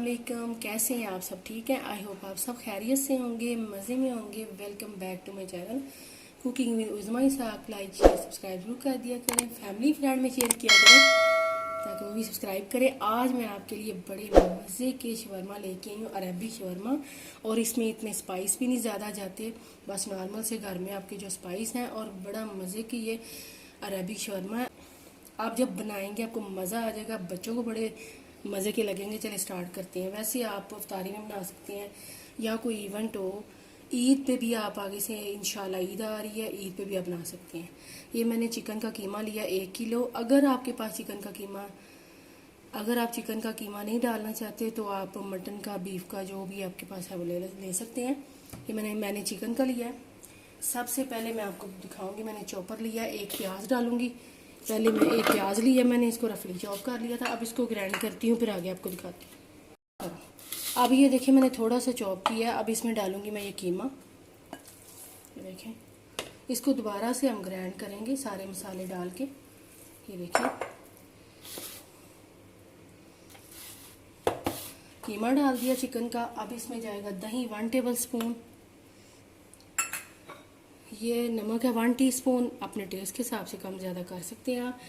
वालेकुम, कैसे हैं आप सब? ठीक हैं? आई होप आप सब खैरियत से होंगे, मज़े में होंगे। Welcome back to my channel cooking with Uzma Ishaq. Like share subscribe जरूर कर दिया करें, फैमिली फ्रेंड में शेयर किया करें ताकि वो भी सब्सक्राइब करें। आज मैं आपके लिए बड़े मज़े के शवरमा लेके आई हूँ, अरबी शवरमा। और इसमें इतने स्पाइस भी नहीं ज़्यादा जाते, बस नॉर्मल से घर में आपके जो स्पाइस हैं, और बड़ा मज़े की ये अरबी शवरमा है। आप जब बनाएंगे आपको मज़ा आ जाएगा, बच्चों को बड़े मज़े के लगेंगे। चले स्टार्ट करते हैं। वैसे आप इफ्तारी में बना सकते हैं या कोई इवेंट हो, ईद पे भी आप आगे से इंशाल्लाह ईद आ रही है, ईद पे भी आप बना सकते हैं। ये मैंने चिकन का कीमा लिया 1 किलो। अगर आपके पास अगर आप चिकन का कीमा नहीं डालना चाहते तो आप मटन का, बीफ का, जो भी आपके पास है वो ले सकते हैं। ये मैंने चिकन का लिया है। सबसे पहले मैं आपको दिखाऊंगी, मैंने चॉपर लिया, 1 प्याज डालूंगी। पहले मैं 1 प्याज लिया, मैंने इसको रफली चॉप कर लिया था। अब इसको ग्राइंड करती हूँ, फिर आगे आपको दिखाती हूँ। अब ये देखिए मैंने थोड़ा सा चॉप किया। अब इसमें डालूंगी मैं ये कीमा। ये देखें, इसको दोबारा से हम ग्राइंड करेंगे सारे मसाले डाल के। ये देखिए कीमा डाल दिया चिकन का। अब इसमें जाएगा दही 1 टेबल स्पून। ये नमक है 1 टीस्पून, अपने टेस्ट के हिसाब से कम ज़्यादा कर सकते हैं आप।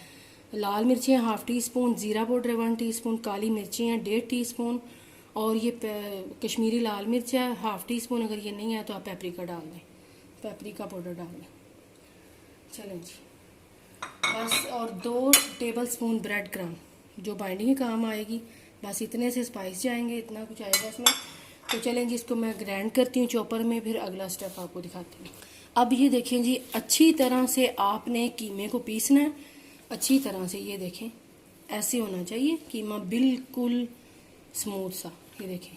लाल मिर्ची है 1/2 टीस्पून, ज़ीरा पाउडर है 1 टीस्पून, काली मिर्ची हैं 1.5 टीस्पून, और ये कश्मीरी लाल मिर्च है 1/2 टीस्पून। अगर ये नहीं है तो आप पेपरिका डाल दें, पेपरिका पाउडर डाल दें। चलें जी, बस। और 2 टेबल स्पून ब्रेड क्रम, जो बाइंडिंग के काम आएगी। बस इतने से स्पाइस जाएंगे, इतना कुछ आएगा इसमें। तो चलें जी, इसको मैं ग्राइंड करती हूँ चॉपर में, फिर अगला स्टेप आपको दिखाती हूँ। अब ये देखें जी, अच्छी तरह से आपने कीमे को पीसना है, अच्छी तरह से। ये देखें ऐसे होना चाहिए कीमा, बिल्कुल स्मूथ सा। ये देखें।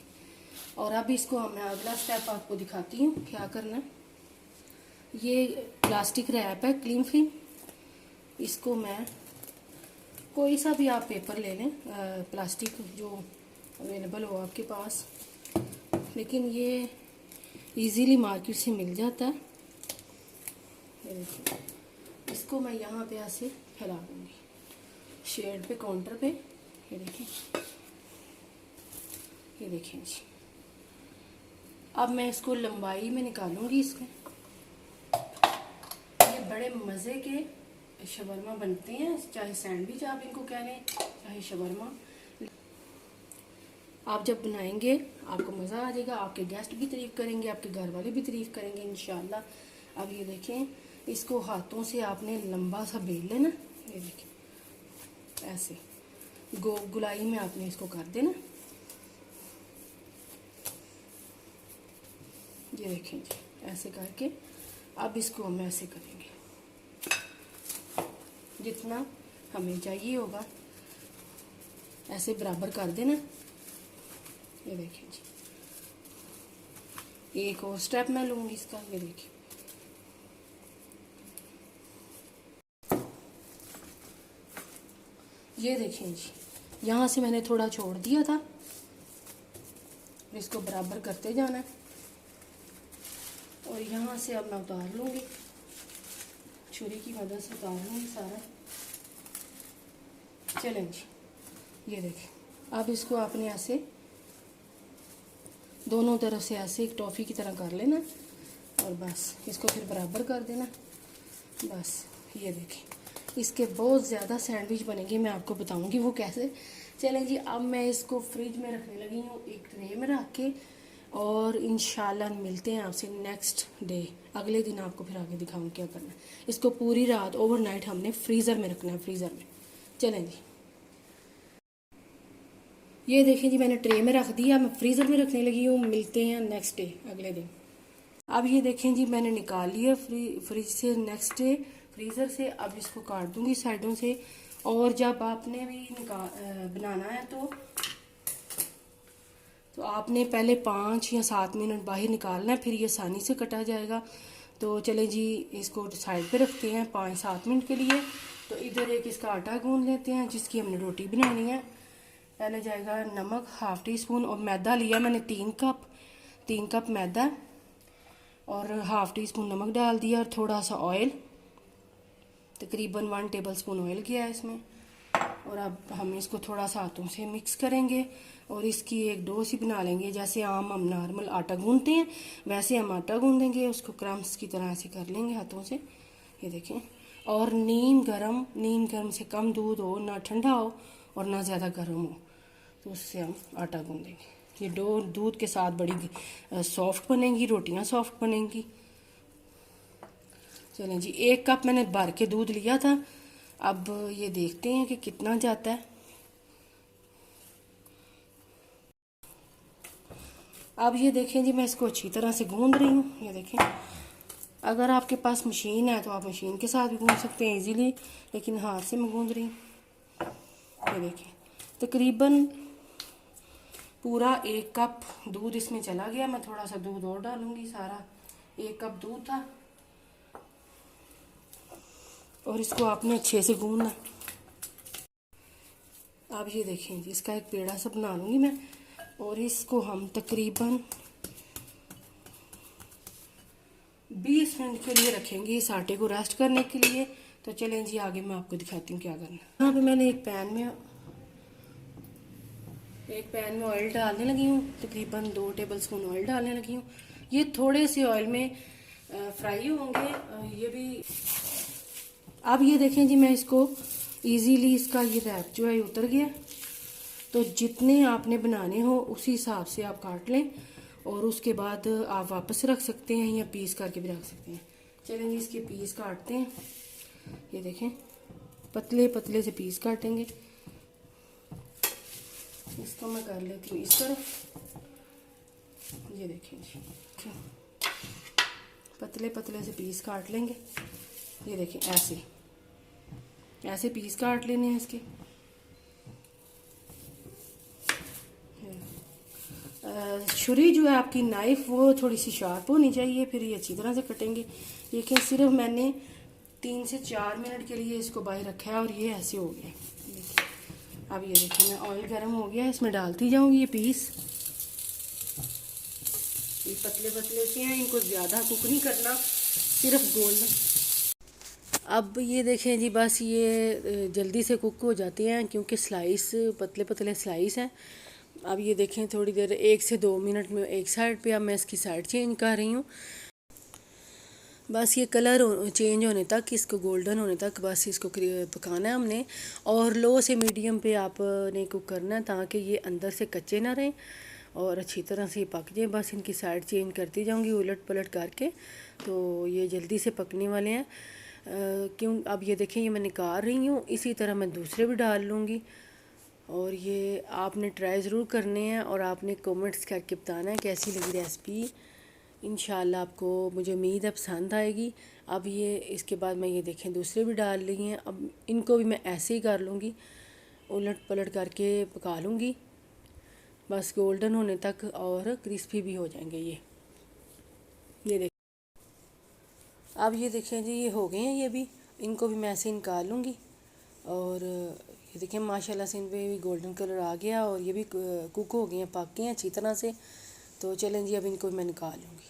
और अब इसको मैं अगला स्टेप आपको दिखाती हूँ क्या करना है। ये प्लास्टिक रैप है क्लीन फिल्म, इसको मैं, कोई सा भी आप पेपर ले लें, प्लास्टिक जो अवेलेबल हो आपके पास, लेकिन ये इजीली मार्केट से मिल जाता है। ये देखिए, इसको मैं यहाँ पे ऐसे फैला दूंगी शेड पे, काउंटर पे। ये देखिए, ये देखिए जी। अब मैं इसको लंबाई में निकालूंगी इसको। ये बड़े मज़े के शवरमा बनते हैं, चाहे सैंडविच आप इनको कह लें, चाहे शवरमा। आप जब बनाएंगे आपको मज़ा आ जाएगा, आपके गेस्ट भी तारीफ़ करेंगे, आपके घर वाले भी तारीफ़ करेंगे इंशाल्लाह। अब ये देखें, इसको हाथों से आपने लंबा सा बेल लेना। ये देखें ऐसे गुलाई में आपने इसको कर देना। ये देखें जी, ऐसे करके अब इसको हम ऐसे करेंगे, जितना हमें चाहिए होगा ऐसे बराबर कर देना। ये देखिए जी, एक और स्टेप मैं लूँगी इसका। ये देखिए, ये देखें जी, यहाँ से मैंने थोड़ा छोड़ दिया था, इसको बराबर करते जाना है। और यहाँ से अब मैं उतार लूँगी, छुरी की मदद से उतार लूँगी सारा। चलें जी, ये देखें। अब इसको आपने ऐसे दोनों तरफ से ऐसे एक टॉफ़ी की तरह कर लेना, और बस इसको फिर बराबर कर देना। बस ये देखें, इसके बहुत ज़्यादा सैंडविच बनेंगे, मैं आपको बताऊंगी वो कैसे। चलें जी, अब मैं इसको फ्रिज में रखने लगी हूँ, एक ट्रे में रख के। और इंशाल्लाह मिलते हैं आपसे नेक्स्ट डे, अगले दिन आपको फिर आगे दिखाऊंगी क्या करना है। इसको पूरी रात ओवरनाइट हमने फ्रीज़र में रखना है, फ्रीज़र में। चलें जी, ये देखें जी, मैंने ट्रे में रख दिया, मैं फ्रीज़र में रखने लगी हूँ। मिलते हैं नेक्स्ट डे, अगले दिन। अब ये देखें जी, मैंने निकाल लिया फ्रिज से, नेक्स्ट डे फ्रीज़र से। अब इसको काट दूंगी साइडों से। और जब आपने भी बनाना है तो आपने पहले 5 या 7 मिनट बाहर निकालना है, फिर ये आसानी से कटा जाएगा। तो चले जी, इसको साइड पे रखते हैं 5-7 मिनट के लिए। तो इधर एक इसका आटा गूंद लेते हैं, जिसकी हमने रोटी बनानी है। पहले जाएगा नमक 1/2 टीस्पून, और मैदा लिया मैंने 3 कप मैदा, और 1/2 टीस्पून नमक डाल दिया, और थोड़ा सा ऑयल, तकरीबन 1 टेबल स्पून ऑयल किया है इसमें। और अब हम इसको थोड़ा सा हाथों से मिक्स करेंगे और इसकी एक डो सी बना लेंगे। जैसे आम हम नॉर्मल आटा गूंदते हैं वैसे हम आटा गूंदेंगे, उसको क्रम्स की तरह से कर लेंगे हाथों से, ये देखें। और नीम गर्म से कम दूध हो, ना ठंडा हो और ना ज़्यादा गर्म हो, तो उससे हम आटा गूंदेंगे। ये डो दूध के साथ बड़ी सॉफ्ट बनेंगी, रोटियां सॉफ्ट बनेंगी। चलें जी, 1 कप मैंने भर के दूध लिया था। अब ये देखते हैं कि कितना जाता है। अब ये देखें जी, मैं इसको अच्छी तरह से गूंद रही हूँ, ये देखें। अगर आपके पास मशीन है तो आप मशीन के साथ भी गूंद सकते हैं इजीली, लेकिन हाथ से मैं गूंद रही हूँ। ये देखें, तकरीबन पूरा 1 कप दूध इसमें चला गया। मैं थोड़ा सा दूध और डालूंगी, सारा 1 कप दूध था। और इसको आपने अच्छे से गूंदना। अब ये देखें जी, इसका एक पेड़ा सा बना लूँगी मैं, और इसको हम तकरीबन 20 मिनट के लिए रखेंगे इस आटे को रेस्ट करने के लिए। तो चलें जी, आगे मैं आपको दिखाती हूँ क्या करना। यहाँ पे मैंने एक पैन में ऑयल डालने लगी हूँ, तकरीबन 2 टेबलस्पून ऑयल डालने लगी हूँ। ये थोड़े से ऑयल में फ्राई होंगे ये भी। अब ये देखें जी, मैं इसको इजीली इसका ये रैप जो है उतर गया। तो जितने आपने बनाने हो उसी हिसाब से आप काट लें, और उसके बाद आप वापस रख सकते हैं या पीस करके भी रख सकते हैं। चलें जी, इसके पीस काटते हैं। ये देखें, पतले पतले से पीस काटेंगे। इसको मैं कर लेती हूँ इस तरफ। ये देखें जी, पतले पतले से पीस काट लेंगे। ये देखें, ऐसे पीस काट लेने हैं इसके। छुरी जो है आपकी नाइफ, वो थोड़ी सी शार्प होनी चाहिए, फिर ये अच्छी तरह से कटेंगे। लेकिन सिर्फ मैंने 3 से 4 मिनट के लिए इसको बाहर रखा है और ये ऐसे हो गया। अब ये देखिए, मैं ऑयल गर्म हो गया, इसमें डालती जाऊंगी ये पीस। ये पतले पतले से हैं, इनको ज़्यादा कुक नहीं करना, सिर्फ गोल्डन। अब ये देखें जी, बस ये जल्दी से कुक हो जाते हैं क्योंकि स्लाइस पतले पतले स्लाइस हैं। अब ये देखें, थोड़ी देर 1 से 2 मिनट में एक साइड पे, अब मैं इसकी साइड चेंज कर रही हूँ। बस ये कलर चेंज होने तक, इसको गोल्डन होने तक बस इसको पकाना है हमने। और लो से मीडियम पे आपने कुक करना है ताकि ये अंदर से कच्चे ना रहें और अच्छी तरह से पक जाए। बस इनकी साइड चेंज करती जाऊँगी उलट पलट करके, तो ये जल्दी से पकने वाले हैं। क्यों, अब ये देखें, ये मैं निकाल रही हूँ, इसी तरह मैं दूसरे भी डाल लूँगी। और ये आपने ट्राई ज़रूर करने हैं और आपने कमेंट्स करके बताना है कैसी लगी रेसिपी। इंशाल्लाह आपको, मुझे उम्मीद है, पसंद आएगी। अब ये इसके बाद मैं ये देखें दूसरे भी डाल ली हैं। अब इनको भी मैं ऐसे ही कर लूँगी, उलट पलट करके पका लूँगी बस गोल्डन होने तक, और क्रिस्पी भी हो जाएंगे ये देखें। अब ये देखें जी, ये हो गए हैं, ये भी, इनको भी मैं ऐसे निकाल लूँगी। और ये देखें, माशाल्लाह से इन पे भी गोल्डन कलर आ गया और ये भी कुक हो गए हैं, पक गए हैं अच्छी तरह से। तो चलें जी, अब इनको मैं निकाल लूँगी।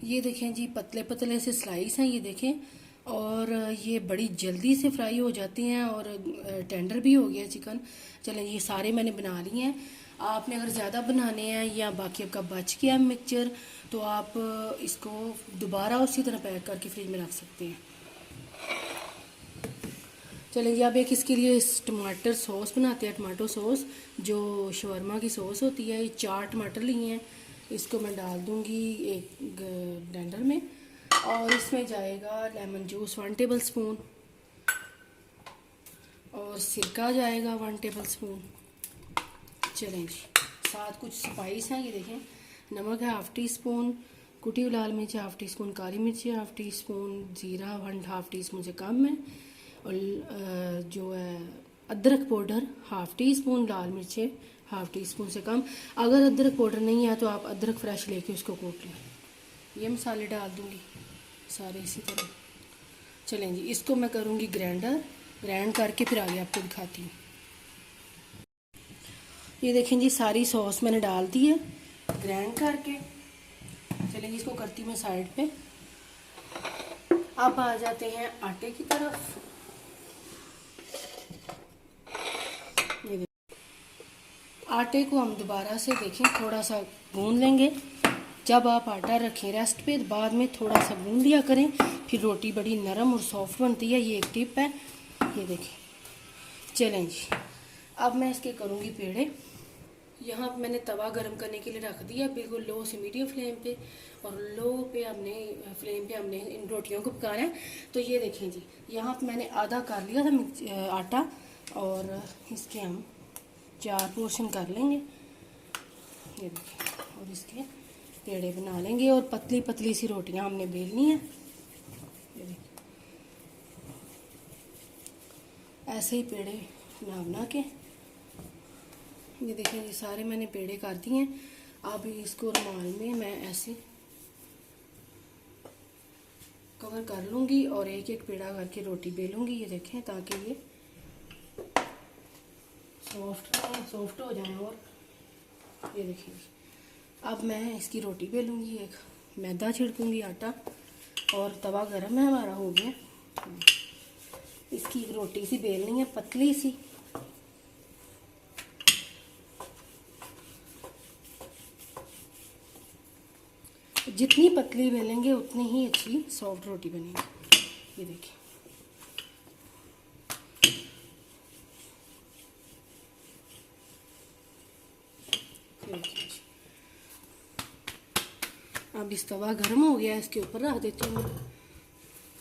ये देखें जी, पतले पतले से स्लाइस हैं, ये देखें। और ये बड़ी जल्दी से फ्राई हो जाती हैं और टेंडर भी हो गया चिकन। चलें, ये सारे मैंने बना लिए हैं। आपने अगर ज़्यादा बनाने हैं या बाकी आपका बच गया मिक्सचर, तो आप इसको दोबारा उसी तरह पैक करके फ्रिज में रख सकते हैं। चलें जी, अब एक इसके लिए टमाटर सॉस बनाते हैं, टमाटो सॉस जो शवरमा की सॉस होती है। ये 4 टमाटर लिए हैं, इसको मैं डाल दूँगी एक ब्लेंडर में। और इसमें जाएगा लेमन जूस 1 टेबल स्पून, और सिरका जाएगा 1 टेबल स्पून। चलें जी, साथ कुछ स्पाइस हैं, ये देखें। नमक है 1/2 टी स्पून, कुटी हुई लाल मिर्च 1/2 टी स्पून, काली मिर्च 1/2 टी स्पून, ज़ीरा 1/2 टी स्पून से कम है। और जो है अदरक पाउडर 1/2 टी स्पून, लाल मिर्चें 1/2 टी स्पून से कम। अगर अदरक पाउडर नहीं है तो आप अदरक फ्रेश लेके उसको कूट लें। ये मसाले डाल दूँगी सारे इसी तरह। चलें जी, इसको मैं करूँगी ग्राइंड करके फिर आगे आपको दिखाती हूँ। ये देखें जी, सारी सॉस मैंने डाल दी है ग्राइंड करके। चलें जी, इसको करती हूँ मैं साइड पे। अब आ जाते हैं आटे की तरफ। आटे को हम दोबारा से देखें थोड़ा सा गूंद लेंगे। जब आप आटा रखें रेस्ट पे, बाद में थोड़ा सा गूंद दिया करें, फिर रोटी बड़ी नरम और सॉफ्ट बनती है। ये एक टिप है, ये देखें। चलें जी, अब मैं इसके करूँगी पेड़े। यहाँ पर मैंने तवा गरम करने के लिए रख दिया, बिल्कुल लो से मीडियम फ्लेम पे, और लो पे हमने इन रोटियों को पकाना है। तो ये देखें जी, यहाँ पर मैंने आधा कर लिया था आटा, और इसके हम 4 पोर्शन कर लेंगे। ये देखें, और इसके पेड़े बना लेंगे, और पतली पतली सी रोटियां हमने बेलनी है। ये देखें, ऐसे ही पेड़े बना के, ये देखें, ये सारे मैंने पेड़े कर दिए हैं। अब इसको रुमाल में मैं ऐसे कवर कर लूँगी और एक एक पेड़ा करके रोटी बेलूँगी। ये देखें, ताकि ये सॉफ्ट हो जाए। और ये देखिए, अब मैं इसकी रोटी बेलूँगी। एक मैदा छिड़कूँगी आटा, और तवा गरम है हमारा, हो गया। इसकी रोटी सी बेलनी है, पतली सी। जितनी पतली बेलेंगे उतनी ही अच्छी सॉफ्ट रोटी बनेगी। ये देखिए, अब इस तवा गर्म हो गया, इसके ऊपर रख देती हूँ।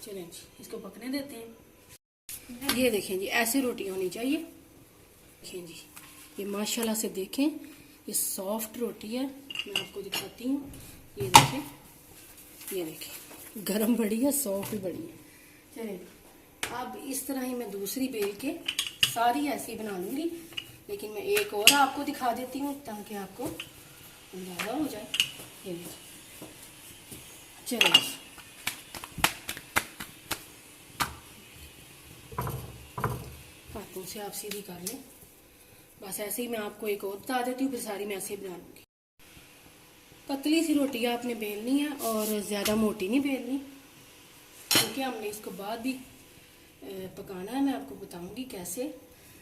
चलें जी, इसको पकने देते हैं। ये देखें जी, ऐसी रोटी होनी चाहिए। देखें जी, ये माशाल्लाह से देखें, ये सॉफ्ट रोटी है। मैं आपको दिखाती हूँ। ये देखें, ये देखें, गरम बड़ी है, सॉफ्ट भी बड़ी है। चलें, अब इस तरह ही मैं दूसरी बेल के सारी ऐसी बना लूँगी, लेकिन मैं एक और आपको दिखा देती हूँ ताकि आपको अंदाजा हो जाए। ये देखिए, चलिए, हाथों से आप सीधी कर लें। बस ऐसे ही मैं आपको एक और बता देती हूँ, फिर सारी मैं ऐसे ही बना लूँगी। पतली सी रोटी आपने बेलनी है, और ज़्यादा मोटी नहीं बेलनी, क्योंकि हमने इसको बाद भी पकाना है। मैं आपको बताऊँगी कैसे।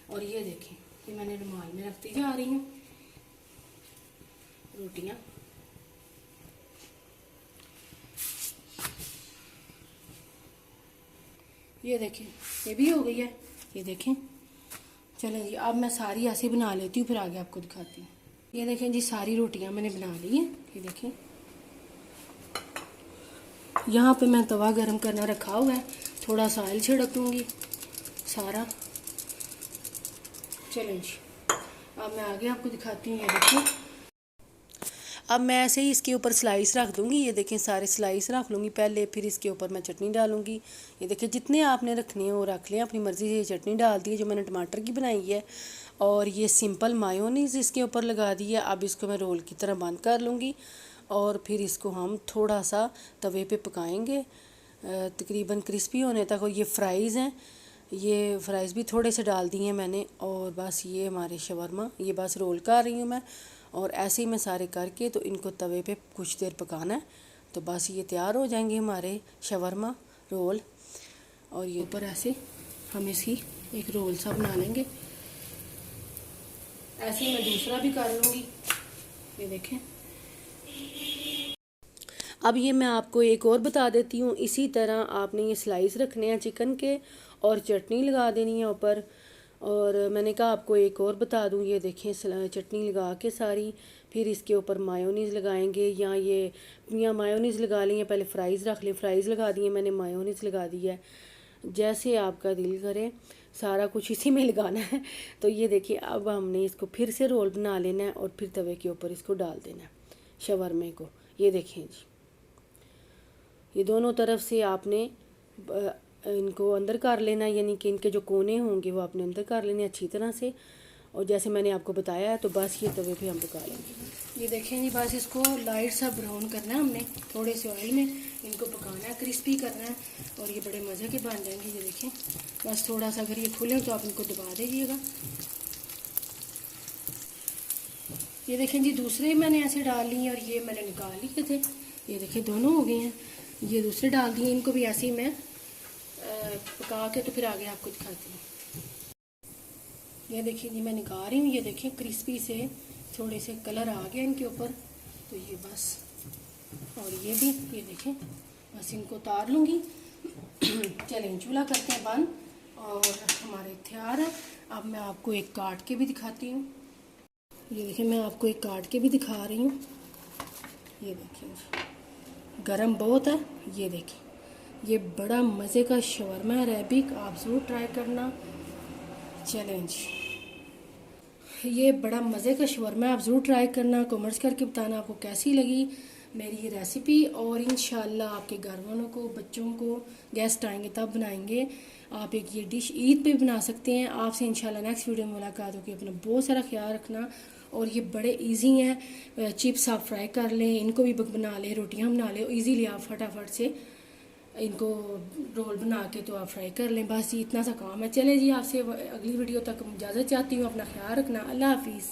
और ये देखें, कि मैंने रुमाल में रखती जा रही हूँ रोटियाँ। ये देखें, ये भी हो गई है। ये देखें, चलें जी, अब मैं सारी ऐसे बना लेती हूँ, फिर आगे आपको दिखाती हूँ। ये देखें जी, सारी रोटियाँ मैंने बना ली हैं। ये देखें, यहाँ पे मैं तवा गरम करना रखा हुआ है, थोड़ा सा ऑयल छिड़क दूँगी सारा। चलें जी, अब मैं आगे आपको दिखाती हूँ। ये देखें, अब मैं ऐसे ही इसके ऊपर स्लाइस रख दूँगी। ये देखें, सारे स्लाइस रख लूँगी पहले, फिर इसके ऊपर मैं चटनी डालूँगी। ये देखें, जितने आपने रखने हैं वो रख लें, अपनी मर्ज़ी से। ये चटनी डाल दी है जो मैंने टमाटर की बनाई है, और ये सिंपल मायोनीज़ इसके ऊपर लगा दी है। अब इसको मैं रोल की तरह बंद कर लूँगी, और फिर इसको हम थोड़ा सा तवे पे पकाएंगे तकरीबन क्रिस्पी होने तक। और ये फ्राइज़ हैं, ये फ्राइज़ भी थोड़े से डाल दिए हैं मैंने। और बस ये हमारे शवरमा, ये बस रोल कर रही हूँ मैं, और ऐसे ही मैं सारे करके तो इनको तवे पे कुछ देर पकाना है। तो बस ये तैयार हो जाएंगे हमारे शवरमा रोल। और ये ऊपर ऐसे हम इसकी एक रोल सा बना लेंगे। ऐसे ही मैं दूसरा भी कर लूँगी। ये देखें, अब ये मैं आपको एक और बता देती हूँ। इसी तरह आपने ये स्लाइस रखने हैं चिकन के, और चटनी लगा देनी है ऊपर। और मैंने कहा आपको एक और बता दूँ। ये देखें, चटनी लगा के सारी, फिर इसके ऊपर मायोनीज़ लगाएंगे, या मायोनीज़ लगा लें, या पहले फ़्राइज़ रख लें। फ़्राइज़ लगा दिए मैंने, मायोनीज़ लगा दी है, जैसे आपका दिल करे सारा कुछ इसी में लगाना है। तो ये देखिए, अब हमने इसको फिर से रोल बना लेना है, और फिर तवे के ऊपर इसको डाल देना है शवरमे को। ये देखें जी, ये दोनों तरफ से आपने इनको अंदर कर लेना, यानी कि इनके जो कोने होंगे वो आपने अंदर कर लेने अच्छी तरह से। और जैसे मैंने आपको बताया है, तो बस ये तवे पे हम पका लेंगे। ये देखें जी, बस इसको लाइट सा ब्राउन करना है हमने, थोड़े से ऑयल में इनको पकाना है, क्रिस्पी करना है, और ये बड़े मज़े के बन जाएंगे। ये देखें, बस थोड़ा सा अगर ये खुले तो आप इनको दबा दीजिएगा। ये देखें जी, दूसरे मैंने ऐसे डाल ली, और ये मैंने निकाल लिए थे। ये देखें, दोनों हो गए हैं। ये दूसरे डाल दिए, इनको भी ऐसे ही मैं पका के तो फिर आगे आपको दिखाती हूँ। ये देखिए जी मैं निकाल रही हूँ, ये देखिए क्रिस्पी से थोड़े से कलर आ गया इनके ऊपर। तो ये बस, और ये भी ये देखें, बस इनको उतार लूँगी। चलें चूल्हा करते हैं बंद और हमारे तैयार है। अब मैं आपको एक काट के भी दिखाती हूँ। ये देखिए मैं आपको एक काट के भी दिखा रही हूँ। ये देखिए गरम बहुत है। ये देखिए ये बड़ा मज़े का शवरमा अरेबिक, आप ज़रूर ट्राई करना। चैलेंज, ये बड़ा मज़े का शवरमा, आप ज़रूर ट्राई करना। कमेंट्स करके बताना आपको कैसी लगी मेरी ये रेसिपी। और इंशाल्लाह आपके घर वालों को, बच्चों को, गेस्ट आएंगे तब बनाएंगे। आप एक ये डिश ईद पे बना सकते हैं। आपसे इंशाल्लाह नेक्स्ट वीडियो में मुलाकात होगी। अपना बहुत सारा ख्याल रखना। और ये बड़े इजी हैं। चिप्स आप फ्राई कर लें, इनको भी बना लें, रोटियां बना लें इजीली, आप फटाफट से इनको रोल बना के तो आप फ्राई कर लें। बस इतना सा काम है। चले जी, आपसे अगली वीडियो तक इजाज़त चाहती हूँ। अपना ख्याल रखना। अल्लाह हाफिज़।